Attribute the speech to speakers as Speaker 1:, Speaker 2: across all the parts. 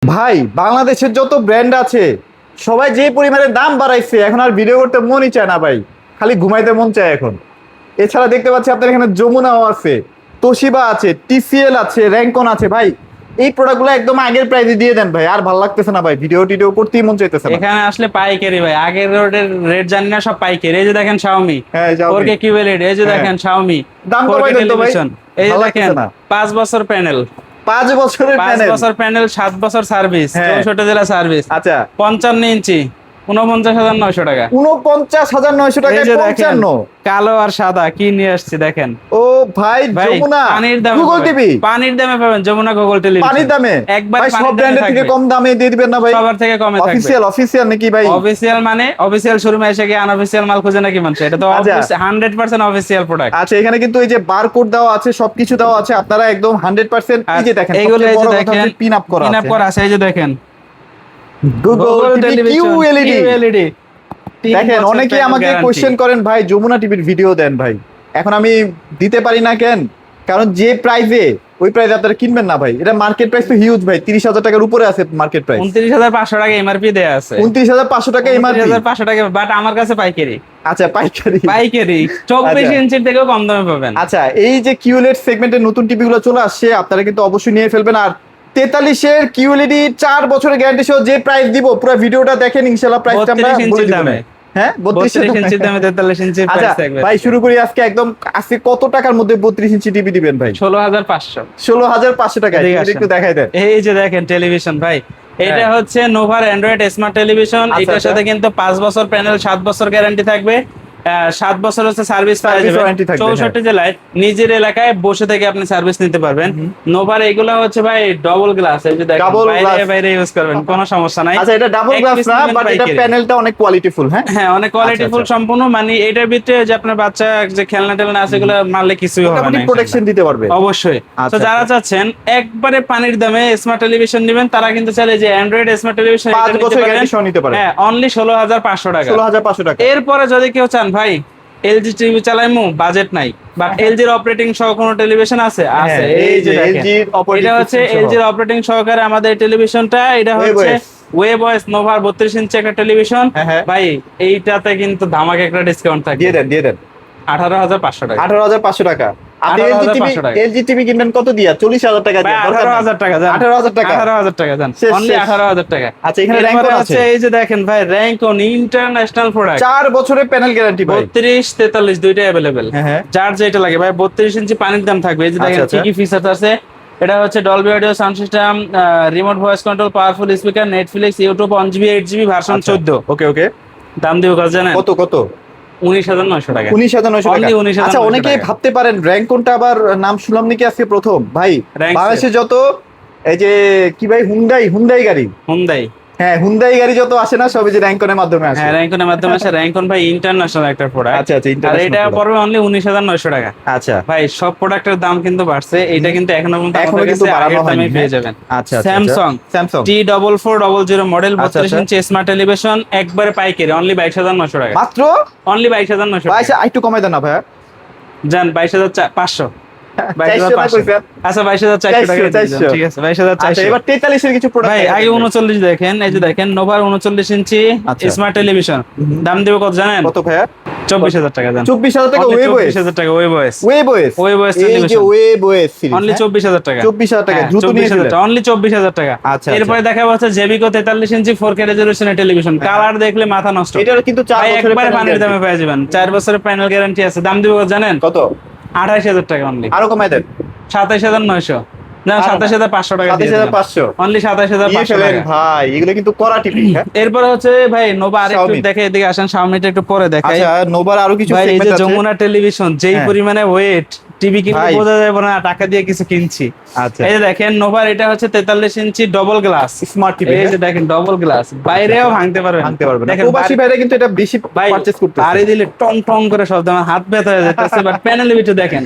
Speaker 1: ভাই বাংলাদেশের যত ব্র্যান্ড আছে সবাই যে পরিমাণে দাম বাড়াইছে এখন আর ভিডিও করতে মনই চায় না ভাই, খালি ঘুমাইতে মন চায় এখন। এছাড়া দেখতে পাচ্ছি আপনার এখানে যমুনাও আছে, তোশিবা আছে, টিসিএল আছে, র্যাঙ্কন আছে। ভাই এই প্রোডাক্টগুলো একদম আগের প্রাইসে দিয়ে দেন ভাই, আর ভালো লাগতেছে না ভাই, ভিডিও টিডিও করতেই মন চাইতেছে না।
Speaker 2: এখানে আসলে পাইকারি ভাই, আগের রোডের রেট জানি না, সব পাইকারি। এই যে দেখেন শাওমি
Speaker 1: হ্যাঁ Xiaomi।
Speaker 2: 4K কিউএলইডি, এই যে
Speaker 1: হ্যাঁ।
Speaker 2: দেখেন শাওমি
Speaker 1: দাম
Speaker 2: 4K
Speaker 1: কমাই দেন তো ভাই,
Speaker 2: টেলিভিশন, এই যে
Speaker 1: ভালো
Speaker 2: দেখেন
Speaker 1: লাগতেছে না।
Speaker 2: 5 বছর প্যানেল,
Speaker 1: 5 বছরের
Speaker 2: 5
Speaker 1: প্যানেল।
Speaker 2: বছর প্যানেল, 7 বছর সার্ভিস,
Speaker 1: হ্যাঁ।
Speaker 2: 64 জেলা সার্ভিস,
Speaker 1: আচ্ছা
Speaker 2: 55 ইঞ্চি, 49,900 টাকা।
Speaker 1: 49,900 টাকায়
Speaker 2: এই যে দেখেন
Speaker 1: 55।
Speaker 2: কালো আর সাদা কি নিয়ে আসছি দেখেন
Speaker 1: ও ভাই
Speaker 2: ভাই,
Speaker 1: যমুনা
Speaker 2: পানির দামে
Speaker 1: গুগল
Speaker 2: পাবেন,
Speaker 1: টিভি
Speaker 2: পানির দামে পাবেন যমুনা গুগল টেলিভিশন,
Speaker 1: পানির দামে।
Speaker 2: একবার
Speaker 1: ভাই সব
Speaker 2: পানির দামে
Speaker 1: ব্র্যান্ডের থেকে
Speaker 2: থাকবে।
Speaker 1: কম দামে দিয়ে দিবেন না ভাই?
Speaker 2: সবার থেকে কমে থাকবে।
Speaker 1: অফিসিয়াল অফিসিয়াল নাকি ভাই?
Speaker 2: অফিসিয়াল মানে অফিসিয়াল শোরুমে এসে কি আনঅফিসিয়াল মাল খুঁজে নাকি মানুষ? এটা তো
Speaker 1: আচ্ছা।
Speaker 2: 100% অফিসিয়াল প্রোডাক্ট।
Speaker 1: আচ্ছা এখানে কিন্তু এই যে বারকোড দেওয়া আছে, সবকিছু দেওয়া আছে, আপনারা একদম 100% এই যে দেখেন
Speaker 2: এইগুলো এই যে দেখেন
Speaker 1: পিন আপ করা
Speaker 2: পিন আপ
Speaker 1: আছে।
Speaker 2: করা আছে, এই যে দেখেন
Speaker 1: গুগল টিভি কিউএলইডি।
Speaker 2: কিউএলইডি
Speaker 1: দেখেন অনেকেই আমাকে কোশ্চেন করেন ভাই যমুনা টিভির ভিডিও দেন ভাই, এখন আমি দিতে পারি না কেন? কারণ যে প্রাইসে ওই প্রাইসে আপনারা কিনবেন না ভাই, এটা মার্কেট প্রাইস তো হিউজ ভাই, 30,000 টাকার উপরে আছে মার্কেট প্রাইস।
Speaker 2: 29,500 টাকা এমআরপি দেয়া আছে,
Speaker 1: 29,500 টাকা এমআরপি।
Speaker 2: 29,500 টাকা, বাট আমার কাছে পাইকারি।
Speaker 1: আচ্ছা পাইকারি।
Speaker 2: পাইকারি 24 ইঞ্চির থেকেও কম দামে পাবেন।
Speaker 1: আচ্ছা এই যে কিউএলইডি সেগমেন্টের নতুন টিভি গুলো চলে আসছে, আপনারা কিন্তু অবশ্যই নিয়ে ফেলবেন। আর 43-এর কিউএলইডি 4 বছরের গ্যারান্টি সহ যে প্রাইস দিব, পুরো ভিডিওটা দেখেন ইনশাআল্লাহ প্রাইসটা আমরা
Speaker 2: 32
Speaker 1: বলে
Speaker 2: ইঞ্চির
Speaker 1: দিব।
Speaker 2: দামে।
Speaker 1: হ্যাঁ
Speaker 2: 32 ইঞ্চির দামে 43 ইঞ্চির
Speaker 1: আচ্ছা
Speaker 2: প্রাইস থাকবে।
Speaker 1: ভাই শুরু করি আজকে একদম, আজকে কত টাকার মধ্যে 32 ইঞ্চি টিভি দিবেন ভাই?
Speaker 2: 16,500।
Speaker 1: 16,500 টাকায়
Speaker 2: এদিকে
Speaker 1: এটা
Speaker 2: আসেন।
Speaker 1: একটু দেখাই দেন।
Speaker 2: এই যে দেখেন টেলিভিশন ভাই, এটা
Speaker 1: হ্যাঁ।
Speaker 2: হচ্ছে নোভার অ্যান্ড্রয়েড স্মার্ট টেলিভিশন।
Speaker 1: আচ্ছা,
Speaker 2: এটার
Speaker 1: আচ্ছা।
Speaker 2: সাথে কিন্তু 5 বছর প্যানেল, 7 বছর গ্যারান্টি থাকবে। 7 বছর হচ্ছে সার্ভিস পাওয়া
Speaker 1: Service
Speaker 2: যাবে
Speaker 1: warranty থাকবে,
Speaker 2: 64 জেলায়, নিজের এলাকায় বসে থেকে আপনি সার্ভিস নিতে পারবেন। নোভার এগুলো হচ্ছে ভাই ডবল গ্লাস, এই যে দেখেন
Speaker 1: Double
Speaker 2: বাইরে
Speaker 1: glass।
Speaker 2: বাইরে ইউজ করবেন, কোনো সমস্যা নাই।
Speaker 1: আচ্ছা এটা ডাবল
Speaker 2: এক
Speaker 1: গ্লাস
Speaker 2: piece
Speaker 1: না,
Speaker 2: নিবেন
Speaker 1: বাট এটা
Speaker 2: পাইকারি।
Speaker 1: প্যানেলটা অনেক কোয়ালিটিফুল। হ্যাঁ
Speaker 2: হ্যাঁ অনেক কোয়ালিটিফুল
Speaker 1: আচ্ছা।
Speaker 2: সম্পূর্ণ, মানে এটার ভিতরে যে আপনার বাচ্চা যে খেলনা টেলনা আছে এগুলো মারলে কিছুই হবে
Speaker 1: মোটামুটি
Speaker 2: না,
Speaker 1: প্রোটেকশন দিতে পারবে।
Speaker 2: অবশ্যই।
Speaker 1: আচ্ছা,
Speaker 2: তো যারা চাচ্ছেন একবারে পানির দামে স্মার্ট টেলিভিশন নেবেন, তারা কিন্তু চাইলে যে অ্যান্ড্রয়েড স্মার্ট টেলিভিশন
Speaker 1: 5 বছর গ্যারান্টি সহ নিতে পারে।
Speaker 2: হ্যাঁ অনলি 16,500 টাকা।
Speaker 1: 16,500 টাকা।
Speaker 2: এরপরে যদি কেউ চান ভাই এলজি টিভি চালাইমু, বাজেট নাই, বাট এলজির অপারেটিং সহ কোনো টেলিভিশন আছে? আছে, এই যে দেখেন
Speaker 1: LG operating
Speaker 2: এটা হচ্ছে
Speaker 1: system সহ।
Speaker 2: এলজির অপারেটিং সহকারে আমাদের টেলিভিশনটা, এটা হচ্ছে
Speaker 1: WebOS।
Speaker 2: ওয়েবওয়েস নোভার 32 ইঞ্চি একটা টেলিভিশন।
Speaker 1: হ্যাঁ, হ্যাঁ।
Speaker 2: ভাই এইটাতে কিন্তু ধামাকা একটা ডিসকাউন্ট থাকবে,
Speaker 1: দিয়ে দেন দিয়ে দেন।
Speaker 2: 18,500 টাকা।
Speaker 1: 18,500 টাকা। আপনি
Speaker 2: 18,500 টাকা।
Speaker 1: এলজি টিভি কিনবেন কত দিয়া? 40,000 টাকা
Speaker 2: ভাই
Speaker 1: দিয়ে। দরকার নাই।
Speaker 2: 18,000 টাকা জান,
Speaker 1: 18,000 টাকা।
Speaker 2: 18,000 টাকা জান,
Speaker 1: শেষ,
Speaker 2: অনলি
Speaker 1: শেষ।
Speaker 2: 18,000 টাকা।
Speaker 1: আচ্ছা এখানে
Speaker 2: এরপরে
Speaker 1: র্যাঙ্কন আছে।
Speaker 2: হচ্ছে এই যে দেখেন ভাই র্যাঙ্কন ইন্টারন্যাশনাল প্রোডাক্ট,
Speaker 1: 4 বছরের প্যানেল গ্যারান্টি ভাই।
Speaker 2: 32 43 দুইটাই अवेलेबल।
Speaker 1: হ্যাঁ, হ্যাঁ।
Speaker 2: যার যেটা লাগে ভাই, 32 ইঞ্চি পানির দাম থাকবে। এই যে দেখেন
Speaker 1: আচ্ছা,
Speaker 2: কি কি ফিচার আছে। এটা হচ্ছে Dolby audio sound system, remote voice control, powerful speaker, Netflix, YouTube, 1GB 8GB version 14।
Speaker 1: ওকে ওকে।
Speaker 2: দাম দিব কত জানেন?
Speaker 1: কত কত?
Speaker 2: 19,900 টাকা।
Speaker 1: 19,900 টাকা।
Speaker 2: Only 19,900
Speaker 1: আচ্ছা অনেকেই
Speaker 2: টাকা।
Speaker 1: ভাবতে পারেন র্যাঙ্কনটা আবার নাম শুনলাম নাকি আজকে প্রথম ভাই?
Speaker 2: Rank
Speaker 1: বাংলাদেশে যত এই যে কি ভাই হুন্ডাই গাড়ি,
Speaker 2: হুন্ডাই,
Speaker 1: হ্যাঁ হুন্ডাই গাড়ি যত আসে না সবই যে র্যাঙ্কনের মাধ্যমে আসে।
Speaker 2: হ্যাঁ র্যাঙ্কনের মাধ্যমে আসে। র্যাঙ্কন ভাই ইন্টারন্যাশনাল একটা প্রোডাক্ট।
Speaker 1: আচ্ছা আচ্ছা
Speaker 2: আর
Speaker 1: international
Speaker 2: এটা
Speaker 1: product।
Speaker 2: পড়বে অনলি 19,900 টাকা।
Speaker 1: আচ্ছা
Speaker 2: ভাই সব প্রোডাক্টের দাম কিন্তু বাড়ছে, এটা কিন্তু এখনো পর্যন্ত
Speaker 1: এখনো
Speaker 2: আমাদের
Speaker 1: কিন্তু
Speaker 2: কাছে
Speaker 1: বাড়ানো
Speaker 2: আগের দামে
Speaker 1: হয়নি।
Speaker 2: পেয়ে যাবেন।
Speaker 1: আচ্ছা
Speaker 2: স্যামসাং
Speaker 1: স্যামসাং
Speaker 2: T4400 মডেল,
Speaker 1: আচ্ছা,
Speaker 2: 32 ইঞ্চি স্মার্ট টেলিভিশন, একবারে পাইকারি অনলি 22,900 টাকা।
Speaker 1: মাত্র
Speaker 2: অনলি 22,900
Speaker 1: ভাই
Speaker 2: টাকা।
Speaker 1: একটু কমাই দেন না ভাইয়া।
Speaker 2: জান 22,500।
Speaker 1: 400 না
Speaker 2: আচ্ছা 22,400 টাকা দিয়ে দিলাম,
Speaker 1: 400
Speaker 2: ঠিক আছে
Speaker 1: আচ্ছা
Speaker 2: 22,400।
Speaker 1: এবার 43 এর কিছু প্রোডাক্ট
Speaker 2: ভাই আগে 39 দেখেন, এই যে দেখেন নোভার 39 ইঞ্চি
Speaker 1: আচ্ছা।
Speaker 2: স্মার্ট টেলিভিশন, দাম দেব কত জানেন?
Speaker 1: কত ভাইয়া?
Speaker 2: 24,000 টাকা জান।
Speaker 1: 24,000 টাকা
Speaker 2: Only
Speaker 1: ওয়েবওয়েস।
Speaker 2: 24,000 টাকা ওয়েবওয়েস।
Speaker 1: ওয়েবওয়েস
Speaker 2: ওয়েবওয়েস
Speaker 1: এই যে
Speaker 2: টেলিভিশন
Speaker 1: ওয়েবওয়েস সিরিজ
Speaker 2: অনলি 24,000 টাকা।
Speaker 1: 24,000 টাকা
Speaker 2: হ্যাঁ,
Speaker 1: দ্রুত নিয়ে
Speaker 2: 24,000
Speaker 1: ফেলেন।
Speaker 2: টাকা, অনলি 24,000 টাকা।
Speaker 1: আচ্ছা,
Speaker 2: এরপরে দেখা যাচ্ছে জেবিকো 43 ইঞ্চি 4K রেজোলিউশনের টেলিভিশন, কালার দেখলে মাথা নষ্ট।
Speaker 1: এটার কিন্তু 4
Speaker 2: ভাই
Speaker 1: বছরের
Speaker 2: একবারে
Speaker 1: panel
Speaker 2: পানির দামে
Speaker 1: guarantee।
Speaker 2: পেয়ে যাবেন, 4 বছরের প্যানেল গ্যারান্টি আছে। দাম দিব কত জানেন?
Speaker 1: কত?
Speaker 2: 28,000 টাকা অনলি।
Speaker 1: আরো কমাই দেন।
Speaker 2: 27,900 না, 27,500 টাকা দিয়ে দিলাম।
Speaker 1: 27,500
Speaker 2: অনলি
Speaker 1: নিয়ে
Speaker 2: 27,500
Speaker 1: ফেলেন
Speaker 2: টাকা।
Speaker 1: ভাই, এগুলো কিন্তু কড়া টিভি। হ্যাঁ
Speaker 2: এরপরে হচ্ছে ভাই নোভা, আরেকটু
Speaker 1: Xiaomi।
Speaker 2: দেখে এদিকে আসেন, শাওমিটা একটু পরে দেখাই।
Speaker 1: আচ্ছা নোভার আরো কিছু
Speaker 2: ভাই এই যে
Speaker 1: সেগমেন্ট আছে।
Speaker 2: যমুনা টেলিভিশন যেই
Speaker 1: হ্যাঁ।
Speaker 2: পরিমাণে ওয়েট, টিভি কিনলে
Speaker 1: ভাই।
Speaker 2: বোঝা যাবে না টাকা দিয়ে কিছু কিনছি।
Speaker 1: আচ্ছা
Speaker 2: এই যে দেখেন নোভার, এটা হচ্ছে 43 ইঞ্চি ডবল গ্লাস
Speaker 1: স্মার্ট টিভি।
Speaker 2: এই যে দেখেন ডবল গ্লাস, বাইরেও ভাঙতে পারবেন,
Speaker 1: ভাঙতে পারবে না।
Speaker 2: দেখেন
Speaker 1: প্রবাসী ভাইরা কিন্তু এটা বেশি
Speaker 2: ভাই
Speaker 1: পারচেজ করতে
Speaker 2: আরে দিলে টং টং করে শব্দ, আমার হাত ব্যথা হয়ে যাচ্ছে। বাট প্যানেলের ভিতরে দেখেন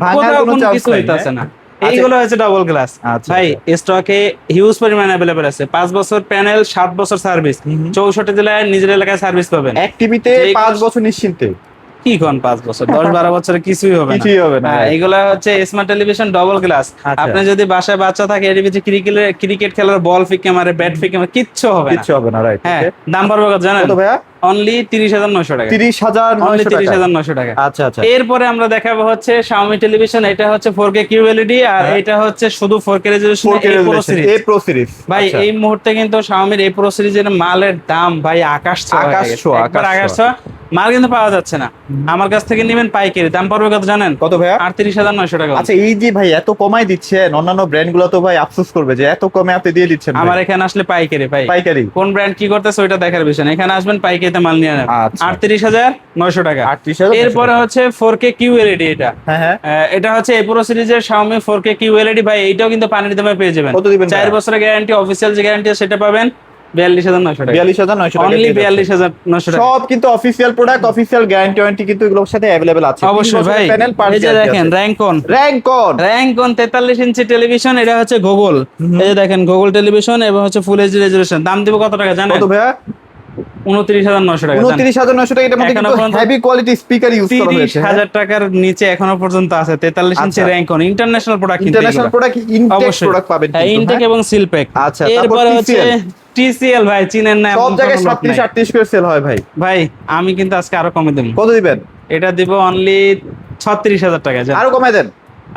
Speaker 1: ভাঙার
Speaker 2: কোথাও
Speaker 1: কোনো
Speaker 2: কোনো
Speaker 1: চান্স
Speaker 2: কিছু
Speaker 1: নাই।
Speaker 2: হইতাছে না।
Speaker 1: আচ্ছা।
Speaker 2: এইগুলো হচ্ছে ডাবল গ্লাস।
Speaker 1: আচ্ছা,
Speaker 2: ভাই স্টকে হিউজ পরিমাণে अवेलेबल আছে। 5 বছর প্যানেল, 7 বছর সার্ভিস, 64 জেলায় নিজের এলাকায় সার্ভিস পাবেন।
Speaker 1: এক টিভিতে
Speaker 2: যে
Speaker 1: 5 বছর নিশ্চিন্তে।
Speaker 2: কি কোন 5 বছর 10-12 বছরে কিছুই হবে না,
Speaker 1: কিছুই হবে না,
Speaker 2: হ্যাঁ,
Speaker 1: right.
Speaker 2: এগুলা হচ্ছে স্মার্ট টেলিভিশন ডবল গ্লাস।
Speaker 1: আচ্ছা।
Speaker 2: আপনি যদি বাসায় বাচ্চা থাকে এর ভিতরে ক্রিকেট খেলার বল ফিকে মারে, ব্যাট ফিকে মারে, কিচ্ছু হবে না।
Speaker 1: কিচ্ছু হবে না, রাইট।
Speaker 2: হ্যাঁ, দাম পড়বে কত জানেন?
Speaker 1: কত ভাইয়া?
Speaker 2: অনলি 30,900 টাকা।
Speaker 1: 30,900 টাকা।
Speaker 2: 30,900 টাকা।
Speaker 1: আচ্ছা আচ্ছা।
Speaker 2: এরপরে আমরা দেখাবো হচ্ছে Xiaomi টেলিভিশন, এটা হচ্ছে 4K QLED আর
Speaker 1: হ্যাঁ।
Speaker 2: এটা হচ্ছে শুধু 4K resolution
Speaker 1: A Pro series.
Speaker 2: ভাই।
Speaker 1: আচ্ছা।
Speaker 2: এই মুহূর্তে কিন্তু Xiaomi A Pro সিরিজের মালের দাম ভাই আকাশ ছোঁয়া হয়ে
Speaker 1: আকাশ
Speaker 2: গেছে।
Speaker 1: ছোঁয়া,
Speaker 2: একবার
Speaker 1: আকাশ
Speaker 2: আকাশ ছোঁয়া। মাল কিন্তু পাওয়া যাচ্ছে না। আমার কাছ থেকে নেবেন পাইকারি, দাম পড়বে কত জানেন?
Speaker 1: কত ভাইয়া?
Speaker 2: 38,900 টাকা।
Speaker 1: আচ্ছা, এই যে ভাই এত কমাই দিচ্ছেন, অন্যান্য ব্র্যান্ড গুলো তো ভাই আফসোস করবে যে এত কমে আপনি দিয়ে দিচ্ছেন ভাই।
Speaker 2: আমার এখানে আসলে পাইকারি ভাই।
Speaker 1: পাইকারি।
Speaker 2: কোন ব্র্যান্ড কি করতেছে ওইটা দেখার বিষয় না, এখানে আসবেন পাইকারিতে মাল নিয়ে নেন।
Speaker 1: আচ্ছা।
Speaker 2: 38,900 টাকা।
Speaker 1: 38,900
Speaker 2: এরপরে হচ্ছে 4K QLED এটা।
Speaker 1: হ্যাঁ হ্যাঁ।
Speaker 2: এটা হচ্ছে A Pro সিরিজের Xiaomi 4K QLED ভাই, এইটাও কিন্তু পানির দামে পেয়ে যাবেন।
Speaker 1: কত দিবেন
Speaker 2: 4
Speaker 1: ভাইয়া?
Speaker 2: বছরের গ্যারান্টি, অফিসিয়াল যে গ্যারান্টি সেটা পাবেন 42,900 টাকা।
Speaker 1: 42,900 টাকা।
Speaker 2: অনলি 42,900 টাকা।
Speaker 1: সব কিন্তু official product, official guarantee warranty কিন্তু এগুলোর সাথে अवेलेबल আছে।
Speaker 2: অবশ্যই ভাই। এই যে দেখেন র্যাঙ্কন, র্যাঙ্কন 43 ইঞ্চি টেলিভিশন, এটা হচ্ছে গুগল। এই যে দেখেন গুগল টেলিভিশন এবং হচ্ছে ফুল এইচডি রেজোলিউশন। দাম দিব কত টাকা জানেন?
Speaker 1: কত ভাইয়া?
Speaker 2: 29,900 টাকা।
Speaker 1: 29,900 টাকা। এটার মধ্যে
Speaker 2: এখনো
Speaker 1: কিন্তু
Speaker 2: পর্যন্ত
Speaker 1: হেভি কোয়ালিটি স্পিকার ইউজ করা হয়েছে।
Speaker 2: 30,000 টাকার নিচে এখনো পর্যন্ত আছে 43 ইঞ্চি
Speaker 1: আচ্ছা।
Speaker 2: র্যাঙ্কন ইন্টারন্যাশনাল প্রোডাক্ট।
Speaker 1: ইন্টারন্যাশনাল প্রোডাক্ট, ইনটেক প্রোডাক্ট পাবেন
Speaker 2: হ্যাঁ,
Speaker 1: কিন্তু,
Speaker 2: ইনটেক
Speaker 1: হ্যাঁ?
Speaker 2: এবং সিলপ্যাক।
Speaker 1: আচ্ছা,
Speaker 2: এরপরে
Speaker 1: তারপর
Speaker 2: হচ্ছে TCL ভাই, চিনেন না
Speaker 1: সব
Speaker 2: এমন
Speaker 1: জায়গায়
Speaker 2: কোনো লোক
Speaker 1: 37
Speaker 2: নাই।
Speaker 1: 38 করে সেল হয় ভাই।
Speaker 2: ভাই আমি কিন্তু আজকে আরো কমে দেব।
Speaker 1: কত দিবেন?
Speaker 2: এটা দিব অনলি 36,000 টাকা।
Speaker 1: আরো কমাই দেন।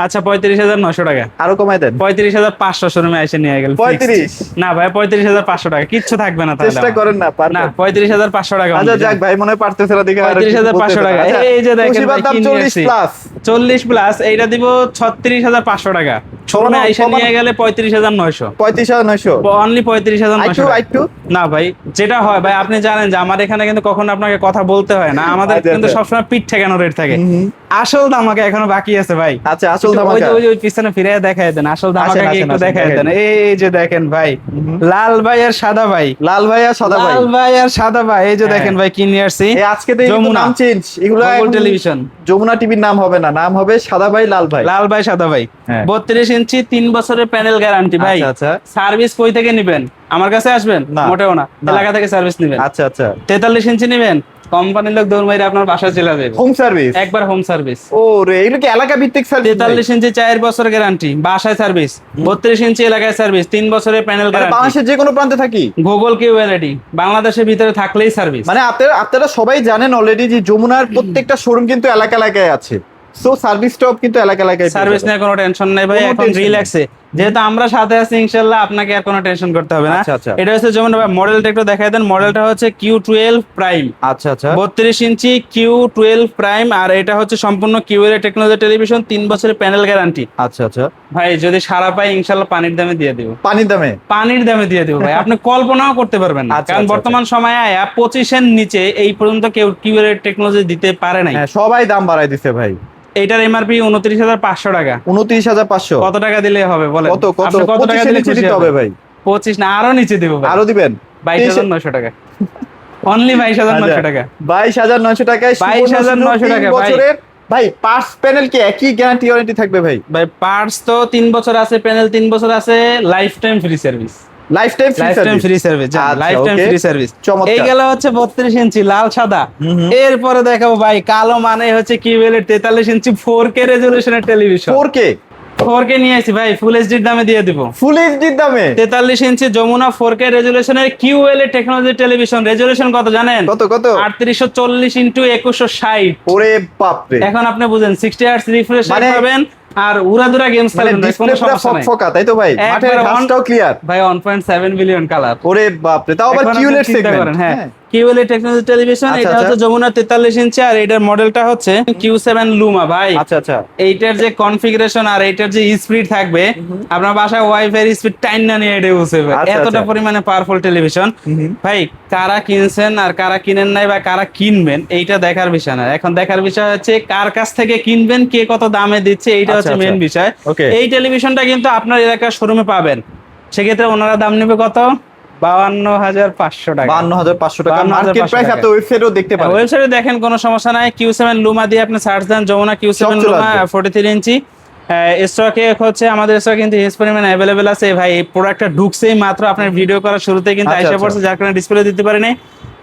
Speaker 2: আচ্ছা 35,900 টাকা।
Speaker 1: আরো কমাই দেন।
Speaker 2: 35,500 শোরুমে এসে নিয়ে গেল।
Speaker 1: 35?
Speaker 2: না ভাই 35,500 টাকা, কিচ্ছু থাকবে না তাহলে।
Speaker 1: চেষ্টা করেন না,
Speaker 2: না
Speaker 1: পারবেন।
Speaker 2: 35,500 টাকা।
Speaker 1: আচ্ছা যাক ভাই, মনে হয় পারতেছে না দেখে আর
Speaker 2: 35,500 টাকা। এই যে দেখেন
Speaker 1: তোশিবার
Speaker 2: ভাই,
Speaker 1: দাম
Speaker 2: কি নিয়ে
Speaker 1: 40
Speaker 2: আসছি।
Speaker 1: প্লাস।
Speaker 2: 40 প্লাস, এইটা দিব 36,500 টাকা। শোরুমে এসে নিয়ে গেলে 35,900।
Speaker 1: 35,900।
Speaker 2: অনলি 35,900 টাকা।
Speaker 1: আইটু
Speaker 2: না ভাই, যেটা হয় ভাই, আপনি জানেন যে আমার এখানে কিন্তু কখনো আপনাকে কথা বলতে হয় না, আমাদের
Speaker 1: আচ্ছা,
Speaker 2: কিন্তু
Speaker 1: আচ্ছা।
Speaker 2: সবসময় পিঠ ঠেকানো রেট থাকে। আসল ধামাকা এখনো বাকি আছে ভাই।
Speaker 1: আচ্ছা, আসল
Speaker 2: একটু
Speaker 1: ধামাকা।
Speaker 2: ওই পিছনে ফিরে দেখায় দেন, আসল ধামাকা কি
Speaker 1: আসেন,
Speaker 2: একটু
Speaker 1: আসেন,
Speaker 2: দেখায়
Speaker 1: দেখাই
Speaker 2: দেন। এই যে দেখেন ভাই, লাল ভাই আর সাদা ভাই।
Speaker 1: লাল ভাই আর সাদা ভাই।
Speaker 2: লাল ভাই আর সাদা ভাই, এই যে
Speaker 1: হ্যাঁ।
Speaker 2: দেখেন ভাই কি নিয়ে আসছি।
Speaker 1: এই আজকে তো এগুলো
Speaker 2: যমুনা
Speaker 1: নাম চেঞ্জ, এগুলো
Speaker 2: গুগল
Speaker 1: এখন
Speaker 2: টেলিভিশন।
Speaker 1: যমুনা টিভির নাম হবে না, নাম হবে সাদা ভাই লাল ভাই।
Speaker 2: লাল ভাই সাদা ভাই।
Speaker 1: হ্যাঁ।
Speaker 2: 32 ইঞ্চি 3 বছরের প্যানেল গ্যারান্টি ভাই।
Speaker 1: আচ্ছা, আচ্ছা।
Speaker 2: সার্ভিস কই থেকে নেবেন? আমার কাছে আসবেন?
Speaker 1: না।
Speaker 2: মোটেও না,
Speaker 1: না।
Speaker 2: এলাকা থেকে সার্ভিস নেবেন।
Speaker 1: আচ্ছা আচ্ছা।
Speaker 2: 43 ইঞ্চি নেবেন, কোম্পানির লোক দৌড় মাইরে আপনার বাসায় চলে যাবে।
Speaker 1: Home service.
Speaker 2: একবার হোম সার্ভিস।
Speaker 1: ও রে, এগুলো কি এলাকা ভিত্তিক সার্ভিস?
Speaker 2: 43 ইঞ্চি 4 বছর গ্যারান্টি, বাসায় সার্ভিস। 32 ইঞ্চি এলাকায় সার্ভিস, 3 বছরের প্যানেল গ্যারান্টি।
Speaker 1: বাংলাদেশের যে কোনো প্রান্তে থাকি,
Speaker 2: গুগল কিউএলইডি, বাংলাদেশের ভিতরে থাকলেই সার্ভিস।
Speaker 1: মানে আপনারা সবাই জানেন অলরেডি যে যমুনার প্রত্যেকটা শোরুম কিন্তু এলাকা এলাকায় আছে। সো সার্ভিসটাও কিন্তু এলাকা এলাকায়
Speaker 2: সার্ভিস নিয়ে কোনো টেনশন নাই ভাই,
Speaker 1: কোনো
Speaker 2: এখন
Speaker 1: tension নেই।
Speaker 2: রিল্যাক্সে যেহেতু আমরা সাথে আছি ইনশাআল্লাহ, আপনাকে আর কোনো টেনশন করতে হবে না।
Speaker 1: আচ্ছা, আচ্ছা।
Speaker 2: এটা হচ্ছে যেমন মডেলটা একটু দেখাই দেন। মডেলটা হচ্ছে Q12 প্রাইম।
Speaker 1: আচ্ছা আচ্ছা।
Speaker 2: 32 ইঞ্চি Q12 প্রাইম, আর এটা হচ্ছে সম্পূর্ণ কিউএলই টেকনোলজি টেলিভিশন, 3 বছরের প্যানেল গ্যারান্টি।
Speaker 1: আচ্ছা আচ্ছা।
Speaker 2: ভাই যদি সারা পাই ইনশাআল্লাহ পানির দামে দিয়ে দিব।
Speaker 1: পানির দামে?
Speaker 2: পানির দামে দিয়ে দিব ভাই, আপনি কল্পনাও করতে পারবেন না।
Speaker 1: আচ্ছা,
Speaker 2: কারণ
Speaker 1: আচ্ছা,
Speaker 2: বর্তমান সময়ে 25 এর নিচে এই পর্যন্ত কেউ কিউএলই টেকনোলজি দিতে পারে নাই।
Speaker 1: হ্যাঁ, সবাই দাম বাড়াই দিছে ভাই।
Speaker 2: এইটার এমআরপি 29,500 টাকা।
Speaker 1: 29,500।
Speaker 2: কত টাকা দিলে হবে বলেন?
Speaker 1: কত কত?
Speaker 2: আপনি কত টাকা
Speaker 1: 25
Speaker 2: দিলে
Speaker 1: নিচে
Speaker 2: খুশি
Speaker 1: দিতে হবে
Speaker 2: হবেন?
Speaker 1: ভাই।
Speaker 2: 25 না, আরো নিচে দিব ভাই।
Speaker 1: আরো দিবেন?
Speaker 2: 22,900 টাকা। অনলি 22,900 টাকা।
Speaker 1: 22,900 টাকায়
Speaker 2: 22,900 টাকা ভাই।
Speaker 1: বছরের ভাই পার্টস প্যানেল কি একই গ্যারান্টি ওয়ারেন্টি থাকবে ভাই?
Speaker 2: ভাই পার্টস তো 3 বছর আছে, প্যানেল 3 বছর আছে, life time free service.
Speaker 1: Life time
Speaker 2: life time free service, life time free service. এই গেল হচ্ছে 32 ইঞ্চি লাল সাদা। এরপরে দেখাবো ভাই কালো, মানে হচ্ছে কিউএলইডি 43 ইঞ্চি 4K রেজোলিউশনের টেলিভিশন। 4K নিয়ে আসি ভাই, ফুল এইচডির দামে দিয়ে দিব।
Speaker 1: ফুল এইচডির দামে?
Speaker 2: 43 ইঞ্চি যমুনা 4K রেজোলিউশনের কিউএলইডি টেকনোলজি টেলিভিশন। রেজোলিউশন কত জানেন?
Speaker 1: কত কত?
Speaker 2: 3840 ইনটু 2160।
Speaker 1: ওরে বাপ রে।
Speaker 2: এখন আপনি বুঝেন 60 হার্টজ রিফ্রেশ
Speaker 1: মানে
Speaker 2: পাবেন আর উড়াদুরা গেমস
Speaker 1: মানে
Speaker 2: খেলবেন, কোনো
Speaker 1: ডিসপ্লেটা
Speaker 2: সমস্যা নাই
Speaker 1: ফকফকা, তাই তো ভাই? মাঠের
Speaker 2: একবারে
Speaker 1: ঘাসটাও ক্লিয়ার
Speaker 2: ভাই। 1.7 বিলিয়ন কালার।
Speaker 1: ওরে বাপ রে, তাও আবার
Speaker 2: এখন আপনি
Speaker 1: কিউলেট
Speaker 2: চিন্তা
Speaker 1: সেগমেন্ট।
Speaker 2: করেন, হ্যাঁ কিউএলইডি টেকনোলজি টেলিভিশন।
Speaker 1: আচ্ছা,
Speaker 2: এটা
Speaker 1: আচ্ছা।
Speaker 2: হচ্ছে যমুনা 43 ইঞ্চি, আর এটার মডেলটা হচ্ছে Q7 লুমা ভাই।
Speaker 1: আচ্ছা আচ্ছা।
Speaker 2: এইটার যে কনফিগারেশন আর এইটার যে স্পিড থাকবে, আপনার বাসায় ওয়াইফাই স্পিড টাইম না নিয়ে এটা বুঝবে,
Speaker 1: আচ্ছা,
Speaker 2: এতটা
Speaker 1: আচ্ছা।
Speaker 2: পরিমাণে পাওয়ারফুল টেলিভিশন ভাই। কারা কিনছেন আর কারা কিনেন নাই বা কারা কিনবেন এইটা দেখার বিষয় না, এখন দেখার বিষয় হচ্ছে কার কাছ থেকে কিনবেন, কে কত দামে দিচ্ছে, এইটা
Speaker 1: আচ্ছা,
Speaker 2: হচ্ছে
Speaker 1: আচ্ছা।
Speaker 2: মেইন বিষয়।
Speaker 1: Okay.
Speaker 2: এই টেলিভিশনটা কিন্তু আপনার এলাকার শোরুমে পাবেন, সেক্ষেত্রে ওনারা দাম নেবে কত? 52,500 টাকা।
Speaker 1: 52,500 টাকা
Speaker 2: 52,500
Speaker 1: মার্কেট প্রাইস।
Speaker 2: টাকা।
Speaker 1: আপনি ওয়েবসাইটেও দেখতে পারেন।
Speaker 2: ওয়েবসাইটে দেখেন, কোনো সমস্যা নাই। Q7 লুমা দিয়ে আপনি সার্চ দেন, যমুনা Q7
Speaker 1: সব চলে
Speaker 2: লুমা
Speaker 1: আসবে।
Speaker 2: 43 ইঞ্চি স্টকে হচ্ছে আমাদের স্টক কিন্তু হিউজ পরিমাণে অ্যাভেলেবেল আছে ভাই। এই প্রোডাক্টটা ঢুকছেই মাত্র আপনার ভিডিও করার শুরুতেই কিন্তু
Speaker 1: আচ্ছা,
Speaker 2: আইসা
Speaker 1: আচ্ছা।
Speaker 2: পড়ছে, যার কারণে ডিসপ্লে দিতে পারি নাই।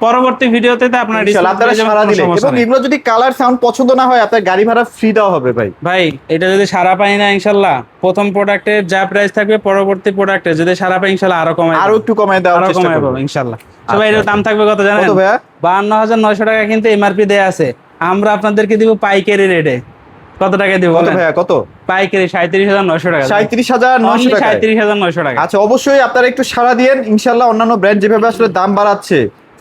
Speaker 2: পরবর্তী ভিডিওতে আপনারা
Speaker 1: ইনশাআল্লাহ আপনারা সারা দিলে, এবং এগুলো যদি কালার সাউন্ড পছন্দ না হয় আপনার গাড়ি ভাড়া ফ্রি দেওয়া হবে ভাই।
Speaker 2: ভাই এটা যদি সারা পাই না ইনশাআল্লাহ, প্রথম প্রোডাক্টের যা প্রাইস থাকবে পরবর্তী প্রোডাক্টে যদি সারা পাই ইনশাআল্লাহ আরো
Speaker 1: একটু কমায় দেওয়ার চেষ্টা করব
Speaker 2: ইনশাআল্লাহ। সবাই এর দাম থাকবে কত জানেন?
Speaker 1: কত ভাইয়া?
Speaker 2: 52,900 টাকা কিন্তু এমআরপি দেয়া আছে, আমরা আপনাদেরকে দিব পাইকারি রেটে। কত টাকা দিব
Speaker 1: কত ভাইয়া? কত
Speaker 2: পাইকারি? 37,900 টাকা।
Speaker 1: 37,900 টাকা।
Speaker 2: 37,900 টাকা।
Speaker 1: আচ্ছা অবশ্যই আপনারা একটু সাড়া দিয়েন ইনশাআল্লাহ। অন্যান্য ব্র্যান্ড যেভাবে আসলে দাম বাড়াচ্ছে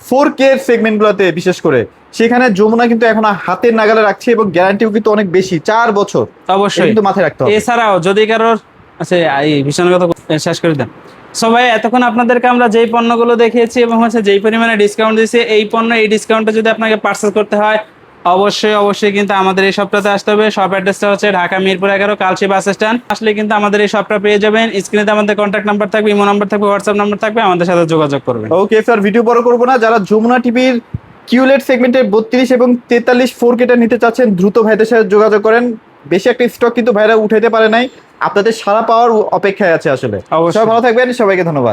Speaker 1: 4K সেগমেন্টগুলোতে বিশেষ করে, সেখানে যমুনা কিন্তু এখন হাতের নাগালে রাখছে এবং গ্যারান্টিও কিন্তু অনেক বেশি, 4 বছর।
Speaker 2: অবশ্যই
Speaker 1: কিন্তু মাথায় রাখতে হবে।
Speaker 2: এছাড়াও যদি কারোর আচ্ছা এই ভীষণ কথা শেষ করে দেন সবাই। এতক্ষণ আপনাদেরকে আমরা যেই পণ্যগুলো দেখিয়েছি এবং হচ্ছে যেই পরিমাণে ডিসকাউন্ট দিয়েছি, এই পণ্য এই ডিসকাউন্টে যদি আপনাকে পার্সেল করতে হয় অবশ্যই কিন্তু আমাদের এই শপটাতে আসতে হবে। শপ অ্যাড্রেসটা হচ্ছে ঢাকা মিরপুর 11 কালচি বাস স্ট্যান্ড। আসলে কিন্তু আমাদের এই শপটা পেয়ে যাবেন। স্ক্রিনে আমাদের কন্ট্যাক্ট নাম্বার থাকবে, ইমো নাম্বার থাকবে, হোয়াটসঅ্যাপ নাম্বার থাকবে, আমাদের সাথে যোগাযোগ করবেন।
Speaker 1: ওকে স্যার, ভিডিও বড় করবো না। যারা যমুনা টিভির কিউলেট সেগমেন্টের 32 এবং 43 4K টা নিতে চাচ্ছেন দ্রুত ভাইদের সাথে যোগাযোগ করেন। বেশি একটা স্টক কিন্তু ভাইরা উঠাইতে পারে নাই, আপনাদের সারা পাওয়ার অপেক্ষায় আছে আসলে। সবাই ভালো থাকবেন, সবাইকে ধন্যবাদ।